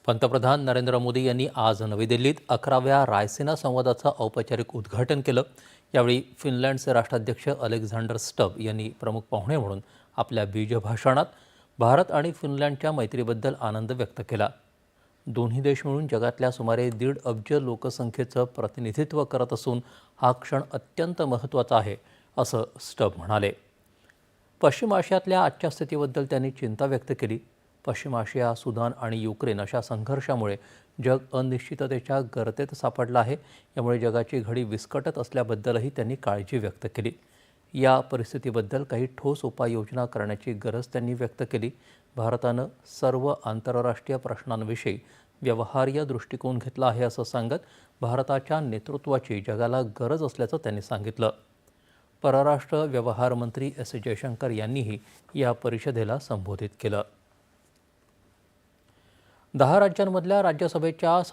पंतप्रधान नरेंद्र मोदी यांनी आज नवी दिल्लीत 11व्या रायसिना संवादाचं औपचारिक उद्घाटन केलं। यावेळी फिनलंडचे राष्ट्राध्यक्ष अलेक्झांडर स्टब यांनी प्रमुख पाहुणे म्हणून आपल्या बीजभाषणात भारत आणि फिनलंडच्या मैत्रीबद्दल आनंद व्यक्त केला। दोन्ही देश मिळून जगातल्या सुमारे 1.5 अब्ज लोकसंख्येचं प्रतिनिधित्व करत असून हा क्षण अत्यंत महत्त्वाचा आहे, असं स्टब म्हणाले। पश्चिम आशियातल्या आजच्या स्थितीबद्दल त्यांनी चिंता व्यक्त केली। पश्चिम आशिया, सुदान आणि युक्रेन अशा संघर्षामुळे जग अनिश्चिततेच्या गर्तेत सापडलं आहे। यामुळे जगाची घडी विस्कटत असल्याबद्दलही त्यांनी काळजी व्यक्त केली। या परिस्थितीबद्दल काही ठोस उपाययोजना करण्याची गरज त्यांनी व्यक्त केली। भारतानं सर्व आंतरराष्ट्रीय प्रश्नांविषयी व्यवहार्य दृष्टिकोन घेतला आहे असं सांगत भारताच्या नेतृत्वाची जगाला गरज असल्याचं त्यांनी सांगितलं। परराष्ट्र व्यवहार मंत्री एस जयशंकर यांनीही या परिषदेला संबोधित केलं। 10 राज्यांमधल्या राज्यसभेच्या